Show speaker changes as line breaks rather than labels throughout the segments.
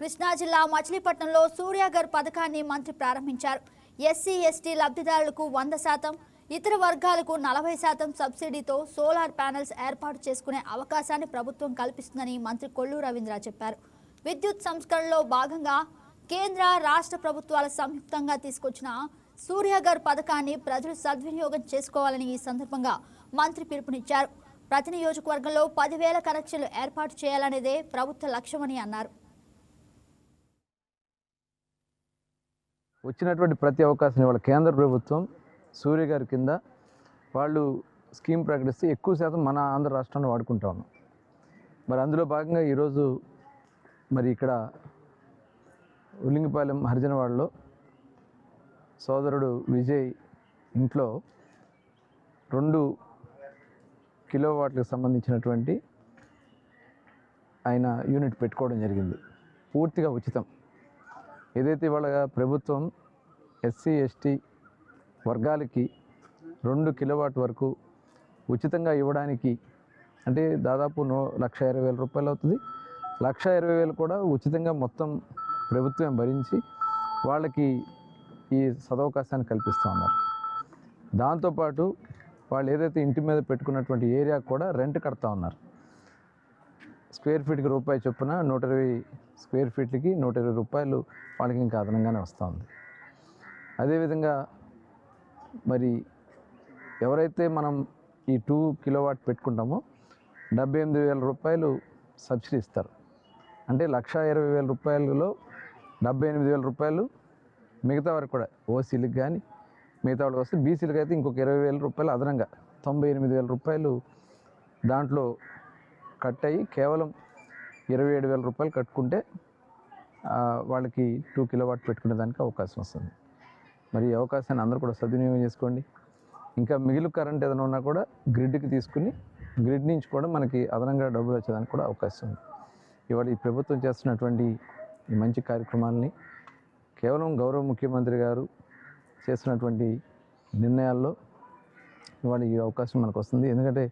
కృష్ణా జిల్లా మచిలీపట్నంలో సూర్యాగర్ పథకాన్ని మంత్రి ప్రారంభించారు. ఎస్సీ ఎస్టీ లబ్ధిదారులకు 100%, ఇతర వర్గాలకు 40% సబ్సిడీతో సోలార్ ప్యానెల్స్ ఏర్పాటు చేసుకునే అవకాశాన్ని ప్రభుత్వం కల్పిస్తుందని మంత్రి కొల్లు రవీంద్ర చెప్పారు. విద్యుత్ సంస్కరణలో భాగంగా కేంద్ర రాష్ట్ర ప్రభుత్వాల సంయుక్తంగా తీసుకొచ్చిన సూర్యాగర్ పథకాన్ని ప్రజలు సద్వినియోగం చేసుకోవాలని ఈ సందర్భంగా మంత్రి పిలుపునిచ్చారు. ప్రతి నియోజకవర్గంలో 10,000 కనెక్షన్లు ఏర్పాటు చేయాలనేదే ప్రభుత్వ లక్ష్యమని అన్నారు.
వచ్చినటువంటి ప్రతి అవకాశం వాళ్ళ కేంద్ర ప్రభుత్వం సూర్యగారి కింద వాళ్ళు స్కీమ్ ప్రకటిస్తే ఎక్కువ శాతం మన ఆంధ్ర రాష్ట్రాన్ని వాడుకుంటా ఉన్నాం. మరి అందులో భాగంగా ఈరోజు మరి ఇక్కడ ఉల్లింగిపాలెం హరిజనవాడలో సోదరుడు విజయ్ ఇంట్లో 2 కిలోవాట్లకు సంబంధించినటువంటి ఆయన యూనిట్ పెట్టుకోవడం జరిగింది. పూర్తిగా ఉచితం. ఏదైతే ఇవాళ ప్రభుత్వం ఎస్సీ ఎస్టీ వర్గాలకి 2 కిలోవాట్ వరకు ఉచితంగా ఇవ్వడానికి అంటే దాదాపు 1,20,000 రూపాయలు అవుతుంది. 1,20,000 కూడా ఉచితంగా మొత్తం ప్రభుత్వం భరించి వాళ్ళకి ఈ సదవకాశాన్ని కల్పిస్తూ ఉన్నారు. దాంతోపాటు వాళ్ళు ఏదైతే ఇంటి మీద పెట్టుకున్నటువంటి ఏరియా కూడా రెంట్ కడతా ఉన్నారు. స్క్వేర్ ఫీట్కి రూపాయి చొప్పున 120 స్క్వేర్ ఫీట్లకి 120 రూపాయలు వాళ్ళకి ఇంకా అదనంగానే వస్తూ ఉంది. అదేవిధంగా మరి ఎవరైతే మనం ఈ 2 కిలోవాట్ పెట్టుకుంటామో 78,000 రూపాయలు సబ్సిడీ ఇస్తారు. అంటే 1,20,000 రూపాయలలో 78,000 రూపాయలు మిగతా వారికి కూడా ఓసీలకు కానీ మిగతా వాళ్ళకి వస్తే బీసీలకు అయితే ఇంకొక 20,000 రూపాయలు అదనంగా 98,000 రూపాయలు దాంట్లో కట్ అయ్యి కేవలం 27,000 రూపాయలు కట్టుకుంటే వాళ్ళకి 2 కిలోవాట్ పెట్టుకునే దానికి అవకాశం వస్తుంది. మరి ఈ అవకాశాన్ని అందరూ కూడా సద్వినియోగం చేసుకోండి. ఇంకా మిగిలిన కరెంట్ ఏదైనా ఉన్నా కూడా గ్రిడ్కి తీసుకుని గ్రిడ్ నుంచి కూడా మనకి అదనంగా డబ్బులు వచ్చేదానికి కూడా అవకాశం ఉంది. ఇవాళ ఈ ప్రభుత్వం చేస్తున్నటువంటి ఈ మంచి కార్యక్రమాలని కేవలం గౌరవ ముఖ్యమంత్రి గారు చేస్తున్నటువంటి నిర్ణయాల్లో ఇవాళ ఈ అవకాశం మనకు వస్తుంది. ఎందుకంటే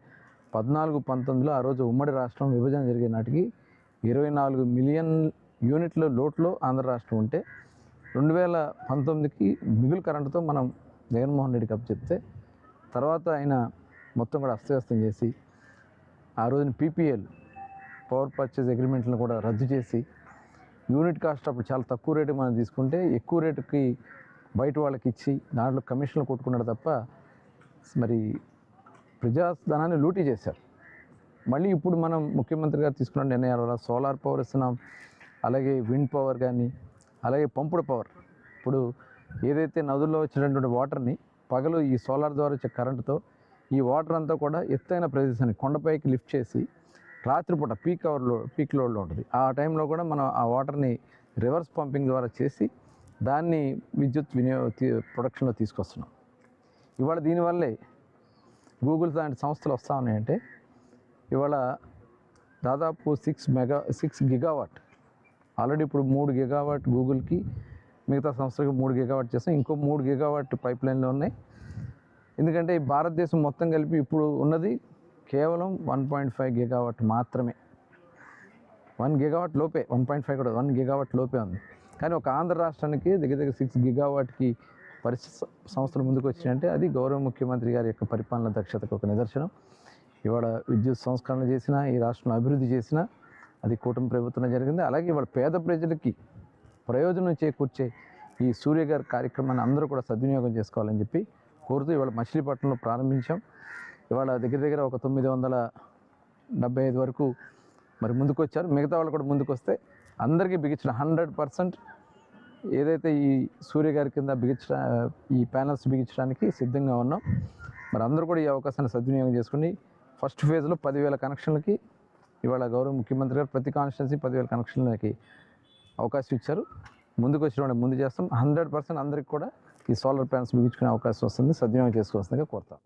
14-19లో ఆ రోజు ఉమ్మడి రాష్ట్రం విభజన జరిగే నాటికి 24 మిలియన్ యూనిట్ల లోట్లో ఆంధ్ర రాష్ట్రం ఉంటే 2019కి మిగులు కరెంటుతో మనం జగన్మోహన్ రెడ్డికి అప్పచెప్తే తర్వాత ఆయన మొత్తం కూడా అస్తవ్యస్తం చేసి ఆ రోజున పీపీఎల్ పవర్ పర్చేజ్ అగ్రిమెంట్లను కూడా రద్దు చేసి యూనిట్ కాస్ట్ అప్పుడు చాలా తక్కువ రేటు మనం తీసుకుంటే ఎక్కువ రేటుకి బయట వాళ్ళకి ఇచ్చి దాంట్లో కమిషన్లు కొట్టుకున్నాడు తప్ప మరి ప్రజాధనాన్ని లూటీ చేశారు. మళ్ళీ ఇప్పుడు మనం ముఖ్యమంత్రి గారు తీసుకున్న నిర్ణయాల వల్ల సోలార్ పవర్ ఇస్తున్నాం, అలాగే విండ్ పవర్ కానీ అలాగే పంపుడు పవర్. ఇప్పుడు ఏదైతే నదుల్లో వచ్చినటువంటి వాటర్ని పగలు ఈ సోలార్ ద్వారా వచ్చే కరెంటుతో ఈ వాటర్ అంతా కూడా ఎత్తైన ప్రదేశాన్ని కొండపైకి లిఫ్ట్ చేసి రాత్రిపూట పీక్ లోడ్లో ఉంటుంది. ఆ టైంలో కూడా మనం ఆ వాటర్ని రివర్స్ పంపింగ్ ద్వారా చేసి దాన్ని విద్యుత్ ప్రొడక్షన్లో తీసుకొస్తున్నాం. ఇవాళ దీనివల్లే గూగుల్ లాంటి సంస్థలు వస్తూ ఉన్నాయంటే ఇవాళ దాదాపు 6 గిగావాట్ ఆల్రెడీ ఇప్పుడు 3 గిగావాట్ గూగుల్కి మిగతా సంస్థలకు 3 గిగావాట్ చేస్తాం. ఇంకో 3 గిగావాట్ పైప్ లైన్లో ఉన్నాయి. ఎందుకంటే భారతదేశం మొత్తం కలిపి ఇప్పుడు ఉన్నది కేవలం 1.5 గిగావాట్ మాత్రమే. 1 గిగావాట్ లోపే, 1.5 కూడా 1 గిగావాట్ లోపే ఉంది. కానీ ఒక ఆంధ్ర రాష్ట్రానికి దగ్గర 6 గిగావాట్కి సంస్థలు ముందుకు వచ్చినాయంటే అది గౌరవ ముఖ్యమంత్రి గారి యొక్క పరిపాలన దక్షతకు ఒక నిదర్శనం. ఇవాళ విద్యుత్ సంస్కరణ చేసినా ఈ రాష్ట్రంలో అభివృద్ధి చేసినా అది కూటమి ప్రభుత్వం జరిగింది. అలాగే ఇవాళ పేద ప్రజలకి ప్రయోజనం చేకూర్చే ఈ సూర్యగారి కార్యక్రమాన్ని అందరూ కూడా సద్వినియోగం చేసుకోవాలని చెప్పి కోరుతూ ఇవాళ మచిలీపట్నంలో ప్రారంభించాం. ఇవాళ దగ్గర ఒక 975 వరకు మరి ముందుకు వచ్చారు. మిగతా వాళ్ళు కూడా ముందుకు వస్తే అందరికీ బిగించిన 100% ఏదైతే ఈ సూర్యగారి కింద ఈ ప్యానల్స్ బిగించడానికి సిద్ధంగా ఉన్నాం. మరి అందరూ కూడా ఈ అవకాశాన్ని సద్వినియోగం చేసుకుని ఫస్ట్ ఫేజ్లో 10,000 కనెక్షన్లకి ఇవాళ గౌరవ ముఖ్యమంత్రి గారు ప్రతి కాన్స్టిట్యున్సీ 10,000 కనెక్షన్లకి అవకాశం ఇచ్చారు. ముందుకు వచ్చిన వాళ్ళు ముందు చేస్తాం. 100% అందరికి కూడా ఈ సోలార్ ప్యానల్స్ బిగించుకునే అవకాశం వస్తుంది. సద్వినియోగం చేసుకోవాల్సిందిగా కోరుతాం.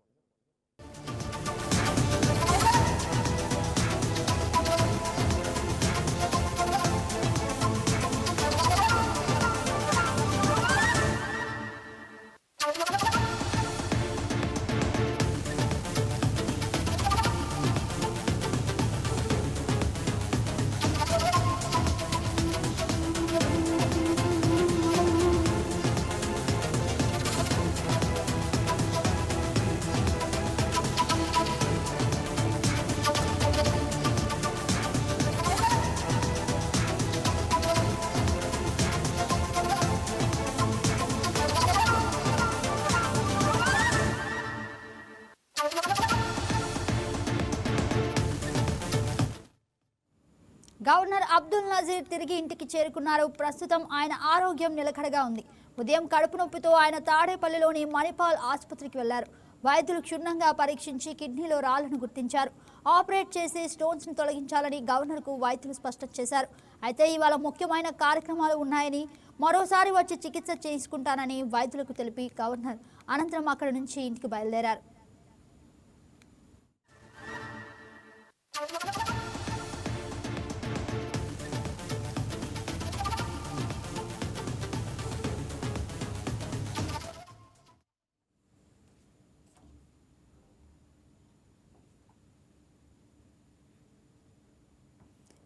అబ్దుల్ నజీర్ తిరిగి ఇంటికి చేరుకున్నారు. ప్రస్తుతం ఆయన ఆరోగ్యం నిలకడగా ఉంది. ఉదయం కడుపు నొప్పితో ఆయన తాడేపల్లిలోని మణిపాల్ ఆసుపత్రికి వెళ్లారు. వైద్యులు క్షుణ్ణంగా పరీక్షించి కిడ్నీలో రాళ్లను గుర్తించారు. ఆపరేట్ చేసి స్టోన్స్ ను తొలగించాలని గవర్నర్కు వైద్యులు స్పష్టం చేశారు. అయితే ఇవాళ ముఖ్యమైన కార్యక్రమాలు ఉన్నాయని, మరోసారి వచ్చి చికిత్స చేసుకుంటానని వైద్యులకు తెలిపి గవర్నర్ అనంతరం అక్కడి నుంచి ఇంటికి బయలుదేరారు.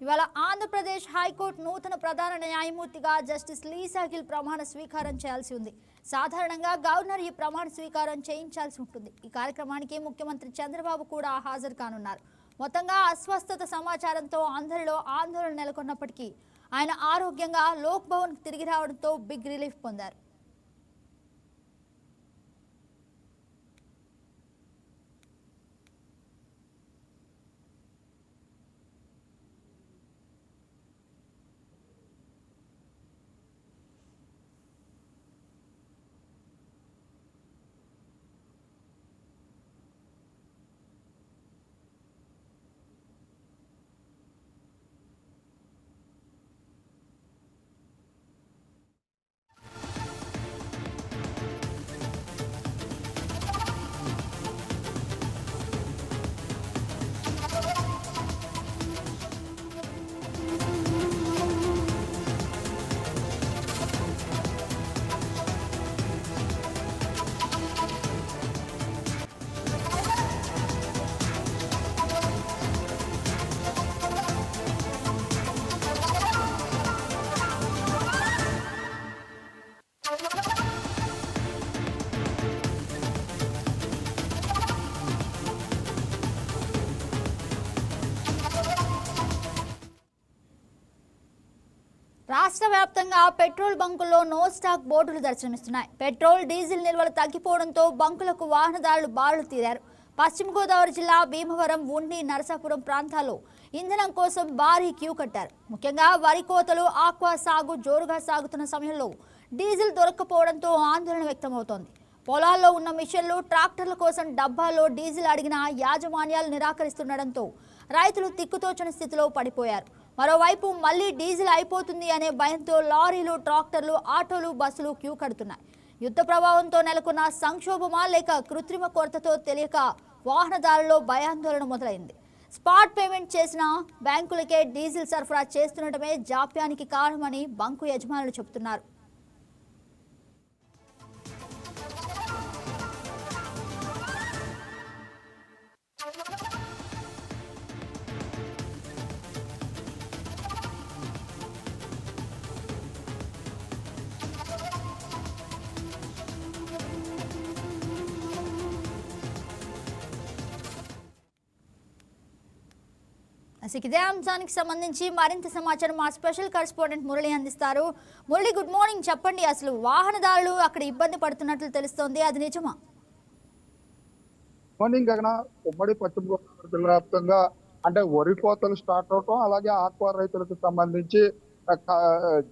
ఇవాళ ఆంధ్రప్రదేశ్ హైకోర్టు నూతన ప్రధాన న్యాయమూర్తిగా జస్టిస్ లీసా గిల్ ప్రమాణ స్వీకారం చేయాల్సి ఉంది. సాధారణంగా గవర్నర్ ఈ ప్రమాణ స్వీకారం చేయించాల్సి ఉంటుంది. ఈ కార్యక్రమానికి ముఖ్యమంత్రి చంద్రబాబు కూడా హాజరు కానున్నారు. మొత్తంగా అస్వస్థత సమాచారంతో అందరిలో ఆందోళన నెలకొన్నప్పటికీ ఆయన ఆరోగ్యంగా లోక్ భవన్కు తిరిగి రావడంతో బిగ్ రిలీఫ్ పొందారు. రాష్ట్ర వ్యాప్తంగా పెట్రోల్ బంకుల్లో నో స్టాక్ బోర్డులు దర్శనమిస్తున్నాయి. పెట్రోల్, డీజిల్ నిల్వలు తగ్గిపోవడంతో బంకులకు వాహనదారులు బారులు తీరారు. పశ్చిమ గోదావరి జిల్లా భీమవరం, ఉండి, నరసాపురం ప్రాంతాల్లో ఇంధనం కోసం భారీ క్యూ కట్టారు. ముఖ్యంగా వరి కోతలు, ఆక్వా సాగు జోరుగా సాగుతున్న సమయంలో డీజిల్ దొరక్కపోవడంతో ఆందోళన వ్యక్తమవుతోంది. పొలాల్లో ఉన్న మిషన్లు, ట్రాక్టర్ల కోసం డబ్బాల్లో డీజిల్ అడిగిన యాజమాన్యాలు నిరాకరిస్తుండటంతో రైతులు తిక్కుతోచని స్థితిలో పడిపోయారు. మరోవైపు మళ్లీ డీజిల్ అయిపోతుంది అనే భయంతో లారీలు, ట్రాక్టర్లు, ఆటోలు, బస్సులు క్యూ కడుతున్నాయి. యుద్ధ ప్రభావంతో నెలకొన్న సంక్షోభమా లేక కృత్రిమ కొరతతో తెలియక వాహనదారుల్లో భయాందోళన మొదలైంది. స్పాట్ పేమెంట్ చేసిన బ్యాంకులకే డీజిల్ సరఫరా చేస్తుండటమే జాప్యానికి కారణమని బంకు యజమానులు చెబుతున్నారు. ఇదే అంశానికి సంబంధించి మరింత సమాచారం మా స్పెషల్ కరెస్పాండెంట్ మురళి అందిస్తారు. Murali, good morning. చెప్పండి, అసలు వాహనదారులు అక్కడ ఇబ్బంది పడుతున్నట్లు తెలుస్తోంది, అది నిజమా?
మార్నింగ్ గగన ఉమ్మడి పశ్చిమ గోదావరి జిల్లా వ్యాప్తంగా అంటే వరి కోతలు స్టార్ట్ అవటం, అలాగే ఆక్వా రైతులకు సంబంధించి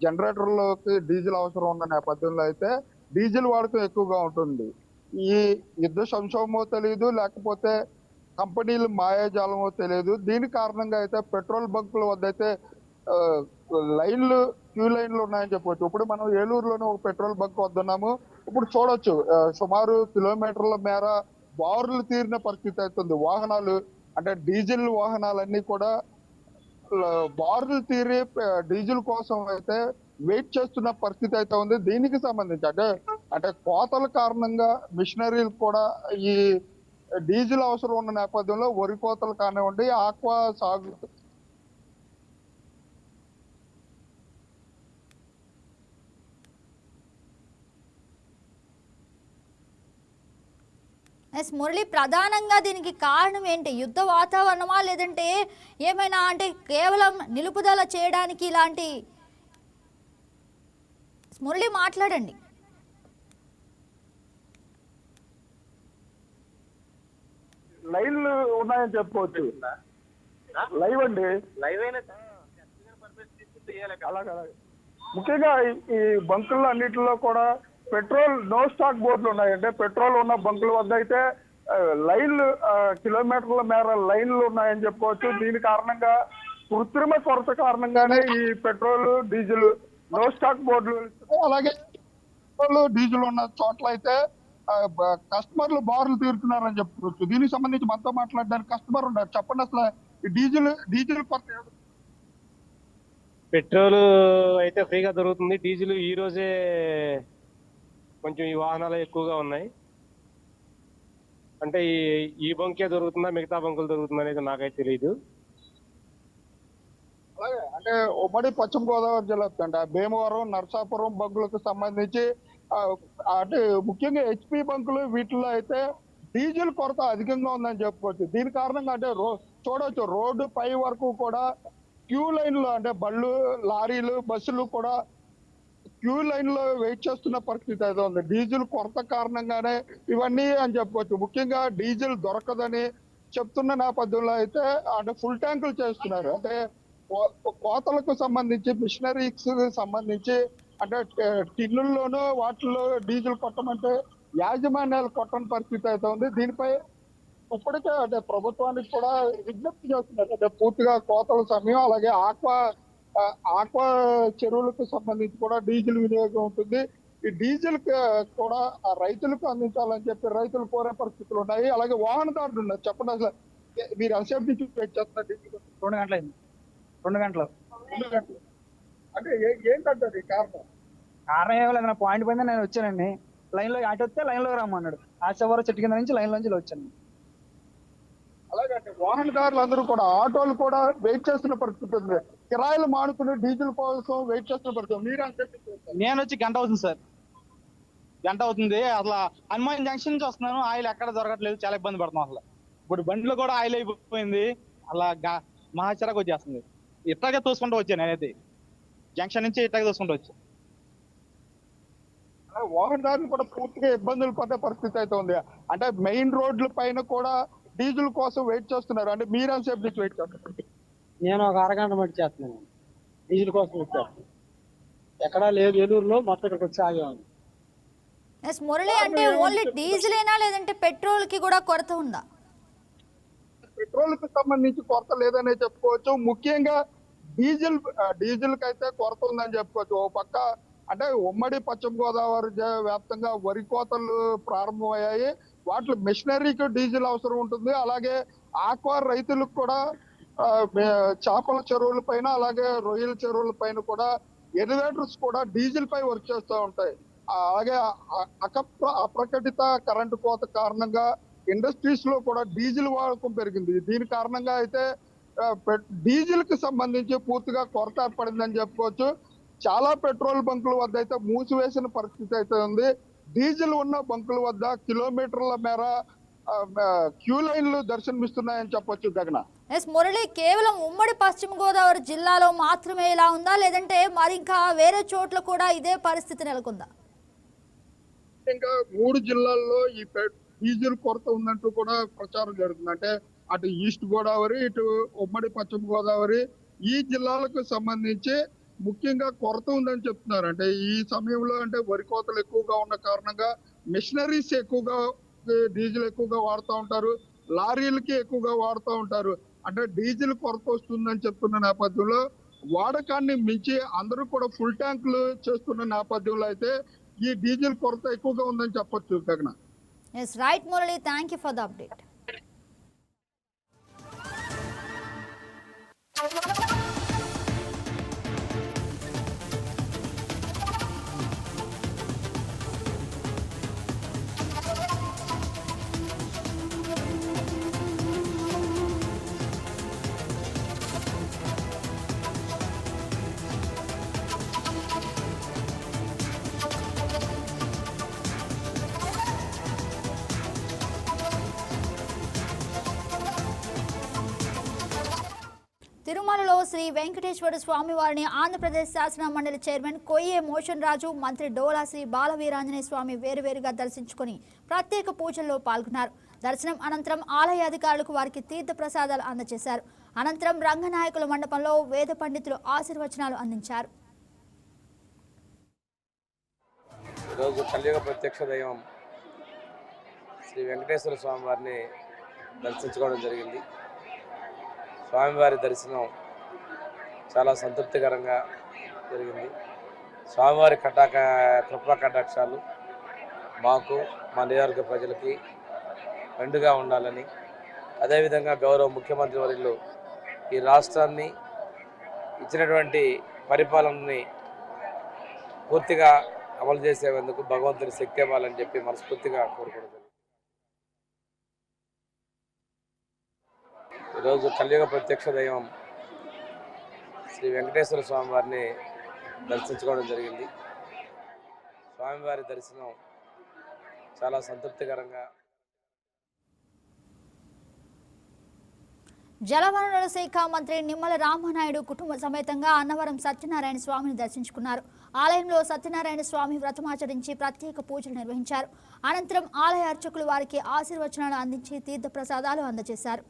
జనరేటర్లకి డీజిల్ అవసరం ఉన్న నేపథ్యంలో అయితే డీజిల్ వాడకం ఎక్కువగా ఉంటుంది. ఈ యుద్ధ సంక్షోభమో తెలియదు, లేకపోతే కంపెనీలు మాయాజాలమో తెలియదు. దీని కారణంగా అయితే పెట్రోల్ బంకుల వద్ద అయితే క్యూ లైన్లు ఉన్నాయని చెప్పవచ్చు. ఇప్పుడు మనం ఏలూరులోనే ఒక పెట్రోల్ బంక్ వద్ద ఉన్నాము. ఇప్పుడు చూడొచ్చు, సుమారు కిలోమీటర్ల మేర బారులు తీరిన పరిస్థితి అవుతుంది. వాహనాలు అంటే డీజిల్ వాహనాలన్నీ కూడా బారులు తీరి డీజిల్ కోసం అయితే వెయిట్ చేస్తున్న పరిస్థితి అయితే ఉంది. దీనికి సంబంధించి అంటే కోతల కారణంగా మిషనరీలు కూడా ఈ డీజిల్ అవసరం ఉన్న నేపథ్యంలో వరి కోతలు కానివ్వండి, ఆక్వా సాగు
మురళి, ప్రధానంగా దీనికి కారణం ఏంటి? యుద్ధ వాతావరణమా, లేదంటే ఏమైనా అంటే కేవలం నిలుపుదల చేయడానికి ఇలాంటి? మురళి, మాట్లాడండి.
లైన్లు ఉన్నాయని చెప్పుకోవచ్చు. లైవ్ అండి,
లైవ్ అయినా
అలాగే ముఖ్యంగా ఈ బంకుల్లో అన్నిటిలో కూడా పెట్రోల్ నో స్టాక్ బోర్డులు ఉన్నాయి. అంటే పెట్రోల్ ఉన్న బంకుల వద్ద అయితే లైన్లు కిలోమీటర్ల మేర లైన్లు ఉన్నాయని చెప్పుకోవచ్చు. దీని కారణంగా కృత్రిమ కొరత కారణంగానే ఈ పెట్రోల్ డీజిల్ నో స్టాక్ బోర్డులు, అలాగే పెట్రోల్ డీజిల్ ఉన్న చోట్ల అయితే కస్టమర్లు బారులు తీరుతున్నారని చెప్పుకోవచ్చు. దీనికి సంబంధించి మనతో మాట్లాడడానికి కస్టమర్ ఉన్నారు. చెప్పండి, అసలు ఈ డీజిల్ కొరత
పెట్రోల్ అయితే ఫ్రీగా దొరుకుతుంది. డీజిల్ ఈ రోజే కొంచెం ఈ వాహనాలు ఎక్కువగా ఉన్నాయి. అంటే ఈ బంకే దొరుకుతుందా, మిగతా బంకులు దొరుకుతుందా అనేది నాకైతే తెలియదు.
అలాగే అంటే ఉమ్మడి పశ్చిమ గోదావరి జిల్లా అంటే భీమవరం, నరసాపురం బంకులకు సంబంధించి అంటే ముఖ్యంగా హెచ్పి బంకులు వీటిల్లో అయితే డీజిల్ కొరత అధికంగా ఉందని చెప్పుకోవచ్చు. దీని కారణంగా అంటే చూడవచ్చు రోడ్డు పై వరకు కూడా క్యూ లైన్లో అంటే బళ్ళు, లారీలు, బస్సులు కూడా క్యూ లైన్ లో వెయిట్ చేస్తున్న పరిస్థితి అయితే ఉంది. డీజిల్ కొరత కారణంగానే ఇవన్నీ అని చెప్పుకోవచ్చు. ముఖ్యంగా డీజిల్ దొరకదని చెప్తున్న నేపథ్యంలో అయితే అంటే ఫుల్ ట్యాంకులు చేస్తున్నారు. అంటే కోతలకు సంబంధించి, మిషనరీస్ సంబంధించి అంటే టిన్నుల్లోనూ వాటిల్లో డీజిల్ కొట్టమంటే యాజమాన్యాలు కొట్టని పరిస్థితి అయితే ఉంది. దీనిపై ఇప్పటికే అంటే ప్రభుత్వానికి కూడా విజ్ఞప్తి చేస్తున్నారు. అంటే పూర్తిగా కోతల సమయం, అలాగే ఆక్వా చెరువులకు సంబంధించి కూడా డీజిల్ వినియోగం ఉంటుంది. ఈ డీజిల్ కూడా రైతులకు అందించాలని చెప్పి రైతులు కోరే పరిస్థితులు ఉన్నాయి. అలాగే వాహనదారులు ఉన్నారు. చెప్పండి, అసలు మీరు ఎంతసేపు నుంచి వెయిట్ చేస్తున్నారు డీజిల్?
2 గంటలు. 2 గంటలు
అంటే ఏంటంటారు ఈ కారణం?
కారణం ఏమో లేదు, నా పాయింట్ పోయిందా నేను వచ్చానండి. లైన్లో అటు వస్తే లైన్లో రమ్మన్నాడు. ఆ చివరి చెట్టు కింద నుంచి లైన్లోంచి వచ్చాను.
అలాగే వాహనదారులు అందరూ కూడా, ఆటోలు కూడా వెయిట్ చేస్తున్న పరిస్థితి ఉంది. కిరాయిలు మానుకుని డీజిల్ కోసం వెయిట్ చేస్తున్న పరిస్థితి. మీరు అంటే
నేను వచ్చి గంట అవుతుంది సార్, గంట అవుతుంది. అసలు హనుమాన్ జంక్షన్ నుంచి వస్తున్నాను, ఆయిల్ ఎక్కడ దొరకట్లేదు, చాలా ఇబ్బంది పడుతున్నాం. అసలు ఇప్పుడు బండిలో కూడా ఆయిల్ అయిపోయింది. అలా మహాచిరాకు వచ్చేస్తుంది. ఇట్లాగే తోసుకుంటూ వచ్చాను నేనైతే, జంక్షన్ నుంచి ఇట్లాగే తోసుకుంటూ వచ్చాను.
వాహనదారులు కూడా పూర్తిగా ఇబ్బందులు పడే పరిస్థితి అయితే ఉంది. అంటే మెయిన్ రోడ్ల పైన కూడా డీజిల్ కోసం వెయిట్ చేస్తున్నారు. అంటే మీరు ఎంతసేపు నుంచి వెయిట్ చేస్తున్నారు?
నేను ఒక అరగంట మట్టి చేస్తున్నాను, డీజిల్ కోసం వచ్చాను. ఎక్కడా లేదు, ఏలూరులో మొత్తం ఇక్కడికి వచ్చి ఆగాను.
మురళి, అంటే ఓన్లీ డీజిలేనా లేదంటే పెట్రోల్ కి కూడా కొరత ఉందా?
పెట్రోల్ కి సంబంధించి కొరత లేదనే చెప్పుకోవచ్చు. ముఖ్యంగా డీజిల్ కి అయితే కొరత ఉందని చెప్పుకోవచ్చు. ఓ పక్క అంటే ఉమ్మడి పశ్చిమ గోదావరి వ్యాప్తంగా వరి కోతలు ప్రారంభమయ్యాయి. వాటిలో మిషనరీకి డీజిల్ అవసరం ఉంటుంది. అలాగే ఆక్వా రైతులకు కూడా చేపల చెరువుల పైన, అలాగే రొయ్యల చెరువుల పైన కూడా ఎలివేటర్స్ కూడా డీజిల్ పై వర్క్ చేస్తూ ఉంటాయి. అలాగే అప్రకటిత కరెంటు కోత కారణంగా ఇండస్ట్రీస్ లో కూడా డీజిల్ వాడకం పెరిగింది. దీని కారణంగా అయితే డీజిల్ కి సంబంధించి పూర్తిగా కొరత ఏర్పడిందని చెప్పుకోవచ్చు. చాలా పెట్రోల్ బంకుల వద్ద అయితే మూసివేసిన పరిస్థితి అయితే ఉంది. డీజిల్ ఉన్న బంకుల వద్ద కిలోమీటర్ల మేర క్యూ లైన్లు దర్శనమిస్తున్నాయని చెప్పొచ్చు. గగన,
మురళి, కేవలం ఉమ్మడి పశ్చిమ గోదావరి జిల్లాలో మాత్రమే ఇలా ఉందా లేదంటే మరి ఇంకా వేరే చోట్ల కూడా ఇదే పరిస్థితి నెలకొందా?
ఇంకా 3 జిల్లాల్లో ఈ డీజిల్ కొరత ఉందంటూ కూడా ప్రచారం జరుగుతుంది. అంటే అటు ఈస్ట్ గోదావరి, ఇటు ఉమ్మడి పశ్చిమ గోదావరి, ఈ జిల్లాలకు సంబంధించి ముఖ్యంగా కొరత ఉందని చెప్తున్నారు. అంటే ఈ సమయంలో అంటే వరి కోతలు ఎక్కువగా ఉన్న కారణంగా మిషనరీస్ ఎక్కువగా డీజిల్ ఎక్కువగా వాడుతూ ఉంటారు, లారీలకి ఎక్కువగా వాడుతూ ఉంటారు. అంటే డీజిల్ కొరత వస్తుందని చెప్తున్న నేపథ్యంలో వాడకాన్ని మించి అందరూ కూడా ఫుల్ ట్యాంకులు చేస్తున్న నేపథ్యంలో అయితే ఈ డీజిల్ కొరత ఎక్కువగా ఉందని చెప్పొచ్చు. గగన,
Yes, right, Murali. Thank you for the update. తిరుమలలో శ్రీ వెంకటేశ్వర స్వామి వారిని ఆంధ్రప్రదేశ్ శాసన మండలి చైర్మన్ కొయ్యే మోషన్ రాజు, మంత్రి డోలా శ్రీ బాలవీరాంజనేయ స్వామి వేరువేరుగా దర్శించుకొని ప్రత్యేక పూజల్లో పాల్గొన్నారు. దర్శనం అనంతరం ఆలయ అధికారులకు వారికి తీర్థ ప్రసాదాలు అందజేశారు. అనంతరం రంగనాయకుల మండపంలో వేద పండితులు ఆశీర్వచనాలు అందించారు.
ఈరోజు కలియుగ ప్రత్యక్ష దైవం శ్రీ వెంకటేశ్వర స్వామి వారిని దర్శించుకోవడం జరిగింది. స్వామివారి దర్శనం చాలా సంతృప్తికరంగా జరిగింది. స్వామివారి కృపా కటాక్షాలు మాకు, మా నియోజకవర్గ ప్రజలకి మెండుగా ఉండాలని, అదేవిధంగా గౌరవ ముఖ్యమంత్రి వర్యులు ఈ రాష్ట్రాన్ని ఇచ్చినటువంటి పరిపాలనని పూర్తిగా అమలు చేసేందుకు భగవంతుని శక్తి ఇవ్వాలని చెప్పి మనస్ఫూర్తిగా కోరుకోవడం జరిగింది. ఈరోజు కలియుగ ప్రత్యక్ష దైవం శ్రీ వెంకటేశ్వర స్వామి వారిని దర్శించుకోవడం జరిగింది. స్వామివారి దర్శనం చాలా సంతృప్తికరంగా.
జలవనరుల శాఖ మంత్రి నిమ్మల రామనాయుడు కుటుంబ సమేతంగా అన్నవరం సత్యనారాయణ స్వామిని దర్శించుకున్నారు. ఆలయంలో సత్యనారాయణ స్వామి వ్రతమాచరించి ప్రత్యేక పూజలు నిర్వహించారు. అనంతరం ఆలయ అర్చకులు వారికి ఆశీర్వచనాలు అందించి తీర్థ ప్రసాదాలు అందజేశారు.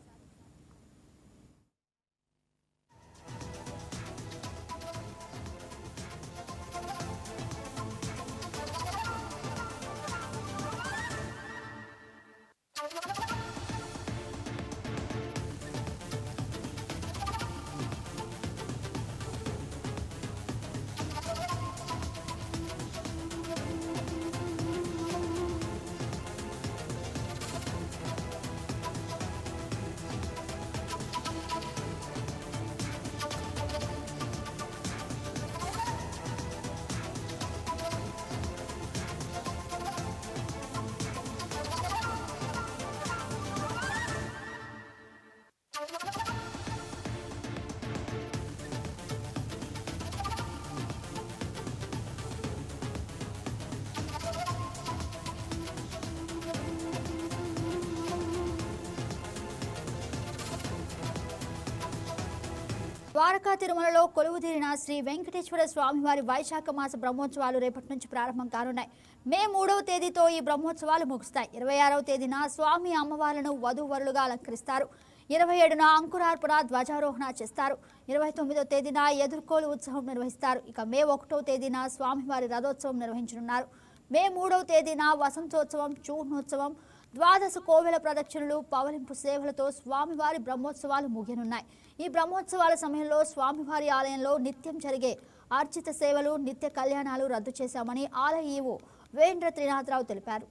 ద్వారకా తిరుమలలో కొలువుదీరిన శ్రీ వెంకటేశ్వర స్వామివారి వైశాఖ మాస బ్రహ్మోత్సవాలు రేపటి నుంచి ప్రారంభం కానున్నాయి. మే 3వ తేదీతో ఈ బ్రహ్మోత్సవాలు ముగుస్తాయి. 26వ తేదీన స్వామి అమ్మవార్లను వధూవరులుగా అలంకరిస్తారు. 27న అంకురార్పణ ధ్వజారోహణ చేస్తారు. 29వ తేదీన ఎదుర్కోలు ఉత్సవం నిర్వహిస్తారు. ఇక మే 1వ తేదీన స్వామివారి రథోత్సవం నిర్వహించనున్నారు. మే 3వ తేదీన వసంతోత్సవం, చూర్ణోత్సవం, ద్వాదశ కోవెల ప్రదక్షిణలు, పవలింపు సేవలతో స్వామివారి బ్రహ్మోత్సవాలు ముగియనున్నాయి. ఈ బ్రహ్మోత్సవాల సమయంలో స్వామివారి ఆలయంలో నిత్యం జరిగే అర్చిత సేవలు, నిత్య కళ్యాణాలు రద్దు చేశామని ఆలయ ఈవో వేంద్ర త్రినాథరావు తెలిపారు.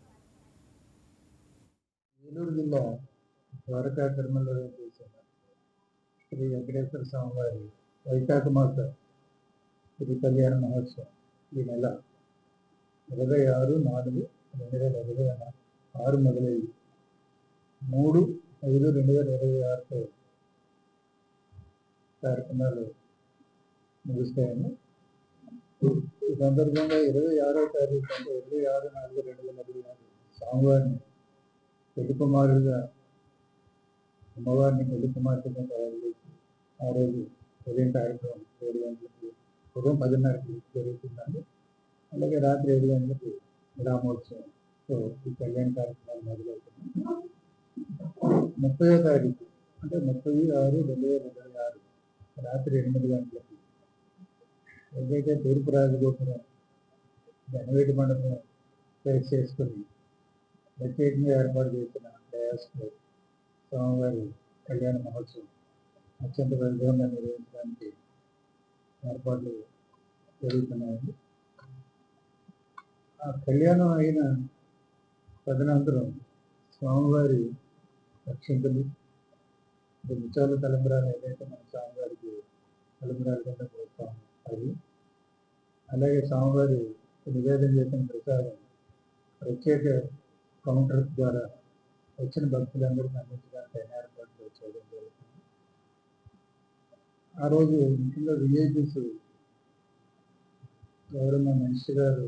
ఏలూరు జిల్లా ద్వారకా తిరుమలలో చేసిన శ్రీ వెంకటేశ్వర స్వామివారి వైశాఖ మాస శ్రీ కళ్యాణ మహోత్సవం ఈ నెల 26/4/2026 మొదలయ్యి 3/5/2026 కార్యక్రమాలు ముగుస్తాయని, ఈ సందర్భంగా 26వ తారీఖు అంటే 26/4/2026 స్వామివారిని పెళ్లి కుమారుడుగా, అమ్మవారిని పెళ్లి కుమార్తెగా తయారు చేసి ఆ రోజు ఉదయం కార్యక్రమం 7 గంటలకి, ఉదయం 10:30కి జరుగుతుందండి. అలాగే రాత్రి 7 గంటలకు గ్రామోత్సవం. సో ఈ కళ్యాణ కార్యక్రమాలు మొదలవుతున్నాయి. 30వ తారీఖు అంటే 30/6/2026 రాత్రి 8 గంటలకి ఏదైతే తూర్పు రాజగోపురం జనవేటి మండపం ఫేస్ చేసుకుని ప్రత్యేకంగా ఏర్పాటు చేసిన డయాస్లో స్వామివారి కళ్యాణ మహోత్సవం అత్యంత వైభవంగా నిర్వహించడానికి ఏర్పాట్లు జరుగుతున్నాయండి. ఆ కళ్యాణం అయిన తదనంతరం స్వామివారి రక్షింపులు, ముత్యాల తలంబరాలు ఏదైతే మన స్వామివారికి తలంబరాల కింద పోస్తాం అది, అలాగే స్వామివారి నివేదన చేసిన ప్రసాదం ప్రత్యేక కౌంటర్ ద్వారా వచ్చిన భక్తులందరికీ అందించడానికి ఏర్పాట్లు చేయడం జరుగుతుంది. ఆ రోజు ముఖ్యంగా విఐపీస్ గౌరవ మినిస్టర్ గారు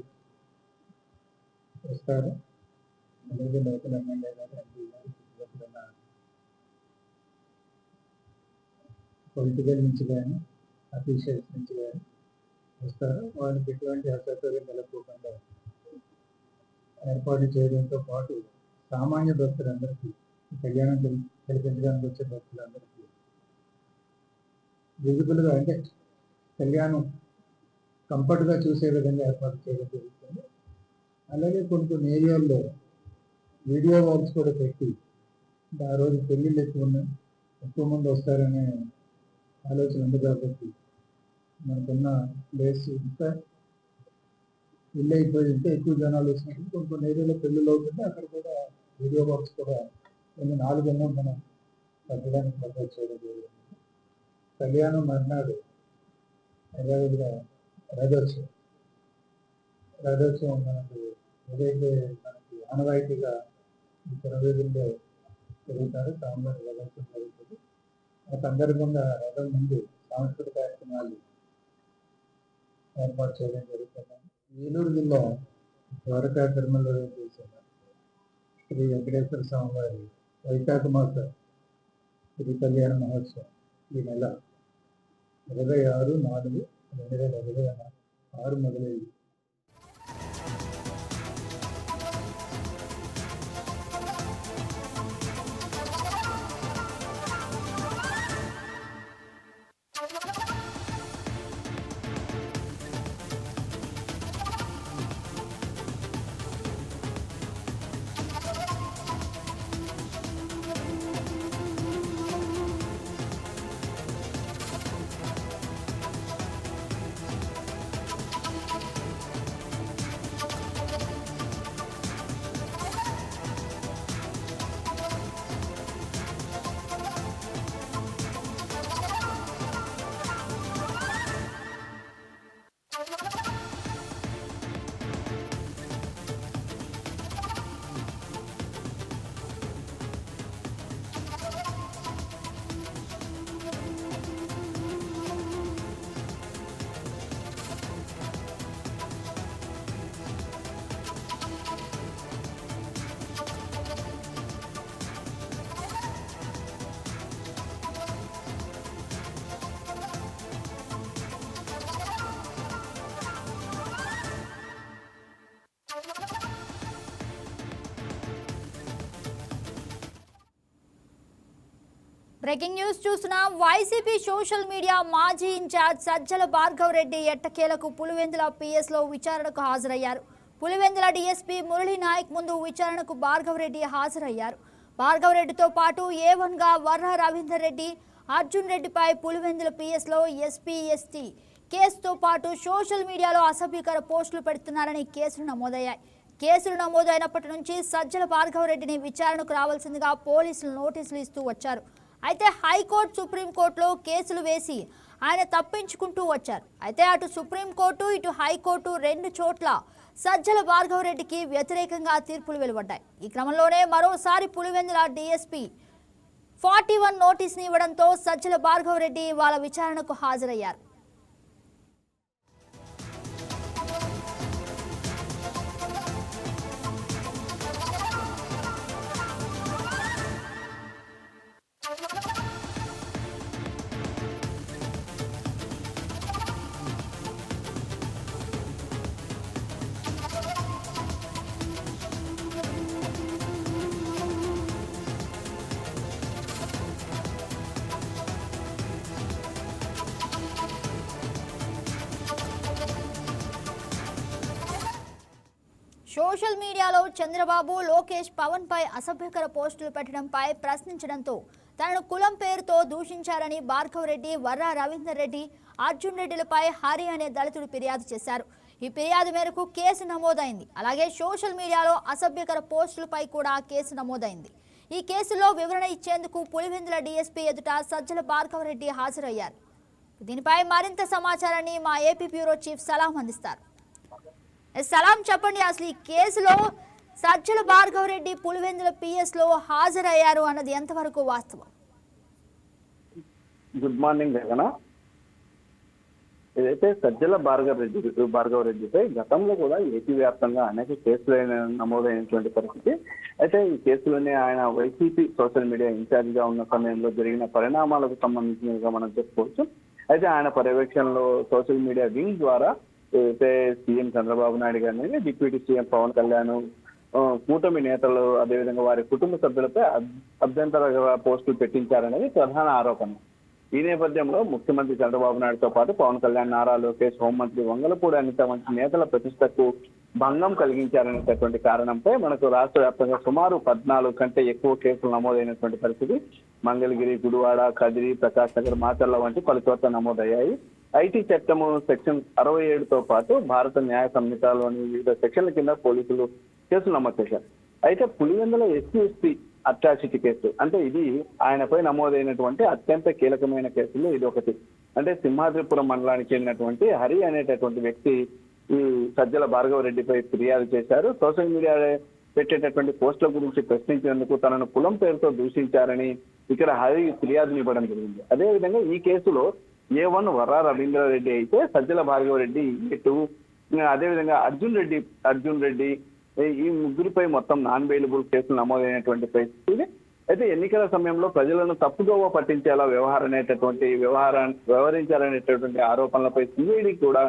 వస్తారు. అలాగే లోకల్ ఎమ్మెల్యే గారు, ఎంపీ గారు, చుట్టుపక్కల పొలిటికల్ నుంచి కానీ అఫీషియల్స్ నుంచి కానీ వస్తారు. వాళ్ళకి ఎటువంటి అసౌకర్యం కలగకుండా ఏర్పాటు చేయడంతో పాటు సామాన్య భక్తులందరికీ కళ్యాణం కల్పించడానికి వచ్చే భక్తులందరికీ విజిబుల్గా అంటే కళ్యాణం కంఫర్ట్గా చూసే విధంగా ఏర్పాటు చేయడం జరుగుతుంది. అలాగే కొన్ని ఏరియాల్లో వీడియో వాల్స్ కూడా పెట్టి ఆ రోజు పెళ్ళిళ్ళు ఎక్కువ మంది వస్తారనే ఆలోచన ఉంది కాబట్టి మనకున్న ప్లేస్ ఇంకా ఇల్లు అయిపోయి ఉంటే ఎక్కువ జనాలు వచ్చినప్పుడు కొన్ని ఏరియాలో పెళ్ళిళ్ళు అవుతుంటే అక్కడ కూడా వీడియో బాక్స్ కూడా 4 ఎన్నో మనం తగ్గడానికి ప్రపోజ్ చేయడం జరిగింది. కళ్యాణం మర్నాడు యథావిధిగా రథోత్సవం మనకు ఏదైతే మనకి ఆనవాయితీగా ఈ పురవీధుల్లో జరుగుతారో స్వామివారి రథోత్సవం జరుగుతుంది. ఆ సందర్భంగా రథం ముందు సాంస్కృతిక కార్యక్రమాలు ఏర్పాటు చేయడం జరుగుతుంది. ఏలూరు జిల్లా ద్వారకా తిరుమల శ్రీ వెంకటేశ్వర స్వామి వారి వైశాఖ మాస శ్రీ కళ్యాణ మహోత్సవం ఈ నెల 26/4/2026 మొదలైంది.
బ్రేకింగ్ న్యూస్ చూస్తున్నాం. వైసీపీ సోషల్ మీడియా మాజీ ఇన్ఛార్జ్ సజ్జల భార్గవ్ రెడ్డి ఎట్టకేలకు పులివెందుల పిఎస్లో విచారణకు హాజరయ్యారు. పులివెందుల డీఎస్పీ మురళీ నాయక్ ముందు విచారణకు భార్గవ్ రెడ్డి హాజరయ్యారు. భార్గవ్ రెడ్డితో పాటు A1గా వర్ర రవీందర్ రెడ్డి, అర్జున్ రెడ్డిపై పులివెందుల పిఎస్లో ఎస్పీ/ఎస్టీ కేసుతో పాటు సోషల్ మీడియాలో అసభ్యకర పోస్టులు పెడుతున్నారని కేసులు నమోదయ్యాయి. కేసులు నమోదైనప్పటి నుంచి సజ్జల భార్గవ్ రెడ్డిని విచారణకు రావాల్సిందిగా పోలీసులు నోటీసులు ఇస్తూ వచ్చారు. అయితే హైకోర్టు, సుప్రీంకోర్టులో కేసులు వేసి ఆయన తప్పించుకుంటూ వచ్చారు. అయితే అటు సుప్రీంకోర్టు, ఇటు హైకోర్టు 2 చోట్ల సజ్జల భార్గవ్ రెడ్డికి వ్యతిరేకంగా తీర్పులు వెలువడ్డాయి. ఈ క్రమంలోనే మరోసారి పులివెందుల డీఎస్పీ 41 నోటీసుని ఇవ్వడంతో సజ్జల భార్గవ్ రెడ్డి వాళ్ళ విచారణకు హాజరయ్యారు. సోషల్ మీడియాలో చంద్రబాబు, లోకేష్, పవన్ పై అసభ్యకర పోస్టులు పెట్టడంపై ప్రశ్నించడంతో తనను కులం పేరుతో దూషించారని భార్గవ్ రెడ్డి, వర్ర రవీందర్ రెడ్డి, అర్జున్ రెడ్డిలపై హరి అనే దళితుడు ఫిర్యాదు చేశారు. ఈ ఫిర్యాదు మేరకు కేసు నమోదైంది. అలాగే సోషల్ మీడియాలో అసభ్యకర పోస్టులపై కూడా కేసు నమోదైంది. ఈ కేసులో వివరణ ఇచ్చేందుకు పులివెందుల డీఎస్పీ ఎదుట సజ్జల భార్గవ్ రెడ్డి హాజరయ్యారు. దీనిపై మరింత సమాచారాన్ని మా ఏపీ బ్యూరో చీఫ్ సలాం అందిస్తారు. సలాం, చెప్పండి, అసలు ఈ కేసులో సజ్జల భార్గవ్ రెడ్డి పులివెందుల పిఎస్లో హాజరయ్యారు అన్నది ఎంతవరకు వాస్తవం?
గుడ్ మార్నింగ్ గగన. ఏదైతే సజ్జల భార్గవ రెడ్డిపై గతంలో కూడా ఏపీ వ్యాప్తంగా అనేక కేసులు నమోదైనటువంటి పరిస్థితి. అయితే ఈ కేసులోనే ఆయన వైసీపీ సోషల్ మీడియా ఇన్ఛార్జ్ గా ఉన్న సమయంలో జరిగిన పరిణామాలకు సంబంధించినవిగా మనం చెప్పుకోవచ్చు. అయితే ఆయన పర్యవేక్షణలో సోషల్ మీడియా వింగ్ ద్వారా ఏదైతే సీఎం చంద్రబాబు నాయుడు గారిని, డిప్యూటీ సీఎం పవన్ కళ్యాణ్ కూటమి నేతలు అదేవిధంగా వారి కుటుంబ సభ్యులపై అభ్యంతర పోస్టులు పెట్టించారనేది ప్రధాన ఆరోపణ. ఈ నేపథ్యంలో ముఖ్యమంత్రి చంద్రబాబు నాయుడుతో పాటు పవన్ కళ్యాణ్, నారా లోకేష్, హోంమంత్రి వంగలపూడి అనిత వంటి నేతల ప్రతిష్టకు భంగం కలిగించారనేటటువంటి కారణంపై మనకు రాష్ట్ర వ్యాప్తంగా సుమారు 14 కంటే ఎక్కువ కేసులు నమోదైనటువంటి పరిస్థితి. మంగళగిరి, గుడివాడ, కదిరి, ప్రకాష్ నగర్, మాచర్ల వంటి పలు చోట్ల నమోదయ్యాయి. ఐటీ చట్టము సెక్షన్ 67తో పాటు భారత న్యాయ సంహితలోని వివిధ సెక్షన్ల కింద పోలీసులు కేసులు నమోదు చేశారు. అయితే పులివెందుల SC/ST అట్రాసిటీ కేసు అంటే ఇది ఆయనపై నమోదైనటువంటి అత్యంత కీలకమైన కేసుల్లో ఇది ఒకటి. అంటే సింహాద్రిపురం మండలానికి చెందినటువంటి హరి అనేటటువంటి వ్యక్తి ఈ సజ్జల భార్గవ రెడ్డిపై ఫిర్యాదు చేశారు. సోషల్ మీడియా పెట్టేటటువంటి పోస్టుల గురించి ప్రశ్నించేందుకు తనను కులం పేరుతో దూషించారని ఇక్కడ హరి ఫిర్యాదులు ఇవ్వడం జరిగింది. అదేవిధంగా ఈ కేసులో A1 వర్రా రవీంద్రారెడ్డి అయితే సజ్జల భార్గవ రెడ్డి A2, అదేవిధంగా అర్జున్ రెడ్డి ఈ ముగ్గురిపై మొత్తం నాన్ బెయిలబుల్ కేసులు నమోదైనటువంటి పరిస్థితి. అయితే ఎన్నికల సమయంలో ప్రజలను తప్పుదోవ పట్టించేలా వ్యవహరించారనేటటువంటి ఆరోపణలపై CID కూడా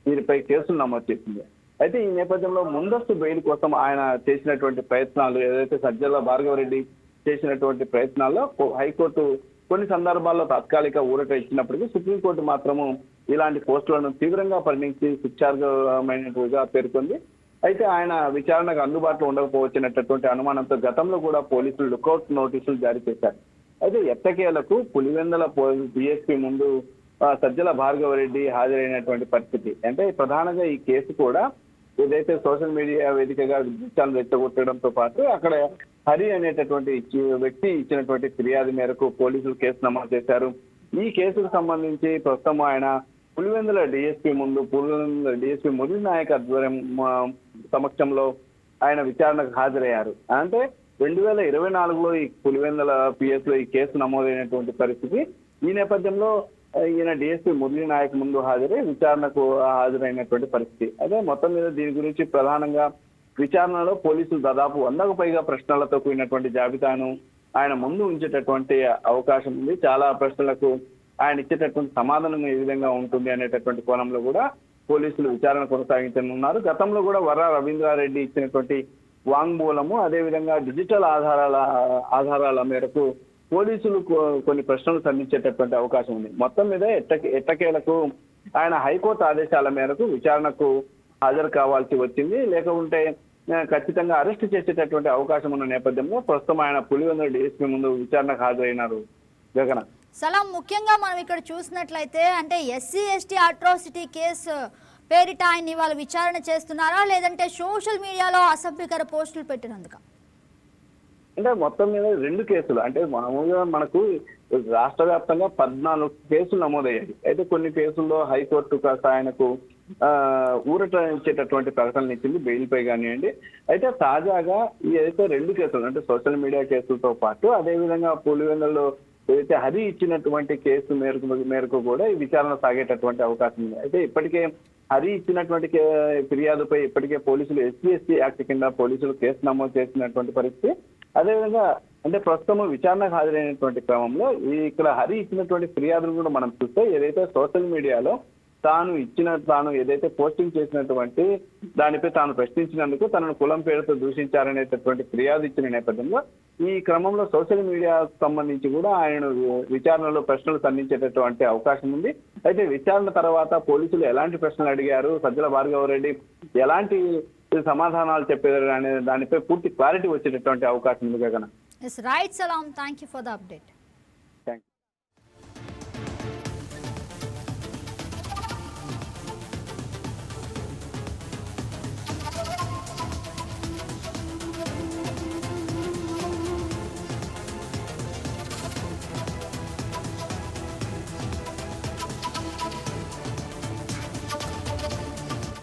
వీరిపై కేసులు నమోదు చేసింది. అయితే ఈ నేపథ్యంలో ముందస్తు బెయిల్ కోసం ఆయన చేసినటువంటి ప్రయత్నాలు ఏదైతే సజ్జల భార్గవ రెడ్డి చేసినటువంటి ప్రయత్నాల్లో హైకోర్టు కొన్ని సందర్భాల్లో తాత్కాలిక ఊరట ఇచ్చినప్పటికీ సుప్రీంకోర్టు మాత్రము ఇలాంటి పోస్టులను తీవ్రంగా పరిగణించి శిక్షార్హమైనట్టుగా పేర్కొంది. అయితే ఆయన విచారణకు అందుబాటులో ఉండకపోవచ్చినటువంటి అనుమానంతో గతంలో కూడా పోలీసులు లుకౌట్ నోటీసులు జారీ చేశారు. అయితే ఎట్టకేలకు పులివెందుల DSP ముందు సజ్జల భార్గవ రెడ్డి హాజరైనటువంటి పరిస్థితి. అంటే ప్రధానంగా ఈ కేసు కూడా ఏదైతే సోషల్ మీడియా వేదికగా విద్వేషాలు రెచ్చగొట్టడంతో పాటు అక్కడ హరి అనేటటువంటి వ్యక్తి ఇచ్చినటువంటి ఫిర్యాదు మేరకు పోలీసులు కేసు నమోదు చేశారు. ఈ కేసుకు సంబంధించి ప్రస్తుతం ఆయన పులివెందుల DSP మురళీ నాయక్ ఆధ్వర్యం సమక్షంలో ఆయన విచారణకు హాజరయ్యారు. అంటే 2024లో ఈ పులివెందుల PS లో ఈ కేసు నమోదైనటువంటి పరిస్థితి. ఈ నేపథ్యంలో ఈయన DSP మురళీ నాయక్ ముందు విచారణకు హాజరైనటువంటి పరిస్థితి. అదే మొత్తం మీద దీని గురించి ప్రధానంగా విచారణలో పోలీసులు దాదాపు 100కు పైగా ప్రశ్నలతో కూడినటువంటి జాబితాను ఆయన ముందు ఉంచేటటువంటి అవకాశం ఉంది. చాలా ప్రశ్నలకు ఆయన ఇచ్చేటటువంటి సమాధానం ఏ విధంగా ఉంటుంది అనేటటువంటి కోణంలో కూడా పోలీసులు విచారణ కొనసాగించనున్నారు. గతంలో కూడా వర్రా రవీంద్రారెడ్డి ఇచ్చినటువంటి వాంగ్మూలము అదేవిధంగా డిజిటల్ ఆధారాల మేరకు పోలీసులు కొన్ని ప్రశ్నలు సంధించేటటువంటి అవకాశం ఉంది. మొత్తం మీద ఎట్టకేలకు ఆయన హైకోర్టు ఆదేశాల మేరకు విచారణకు హాజరు కావాల్సి వచ్చింది. లేకుంటే ఖచ్చితంగా అరెస్ట్ చేసేటటువంటి అవకాశం ఉన్న నేపథ్యంలో ప్రస్తుతం ఆయన పులివెందుల DSP ముందు విచారణకు హాజరైనారు. జగన్
సలాం, ముఖ్యంగా మనం ఇక్కడ చూసినట్లయితే అంటే SC/ST అట్రాసిటీ కేసు పేరిట ఆయన్ని వాళ్ళు విచారణ చేస్తున్నారా లేదంటే సోషల్ మీడియాలో అసభ్యకర పోస్టులు పెట్టినందుక?
అంటే మొత్తం మీద 2 కేసులు. అంటే మామూలుగా మనకు రాష్ట్ర వ్యాప్తంగా 14 కేసులు నమోదయ్యాయి. అయితే కొన్ని కేసుల్లో హైకోర్టు కాస్త ఆయనకు ఊరట ఇచ్చేటటువంటి ప్రకటనలు ఇచ్చింది బెయిల్ పై కానివ్వండి. అయితే తాజాగా ఏదైతే 2 కేసులు అంటే సోషల్ మీడియా కేసులతో పాటు అదేవిధంగా పులివెందులలో ఏదైతే హరి ఇచ్చినటువంటి కేసు మేరకు కూడా ఈ విచారణ సాగేటటువంటి అవకాశం ఉంది. అయితే ఇప్పటికే హరి ఇచ్చినటువంటి ఫిర్యాదుపై ఇప్పటికే పోలీసులు SC/ST యాక్ట్ కింద పోలీసులు కేసు నమోదు చేసినటువంటి పరిస్థితి. అదేవిధంగా అంటే ప్రస్తుతం విచారణకు హాజరైనటువంటి క్రమంలో ఇక్కడ హరి ఇచ్చినటువంటి ఫిర్యాదులు కూడా మనం చూస్తే ఏదైతే సోషల్ మీడియాలో తాను ఏదైతే పోస్టింగ్ చేసినటువంటి దానిపై తాను ప్రశ్నించినందుకు తనను కులం పేరుతో దూషించారనేటటువంటి ఫిర్యాదు ఇచ్చిన నేపథ్యంలో ఈ క్రమంలో సోషల్ మీడియా సంబంధించి కూడా ఆయనను విచారణలో ప్రశ్నలు సంధించేటటువంటి అవకాశం ఉంది. అయితే విచారణ తర్వాత పోలీసులు ఎలాంటి ప్రశ్నలు అడిగారు, సజ్జల భార్గవ రెడ్డి ఎలాంటి సమాధానాలు చెప్పారు అనే దానిపై పూర్తి క్లారిటీ వచ్చేటటువంటి అవకాశం ఉంది. గగన
రైట్ సలాం, thank you for the update.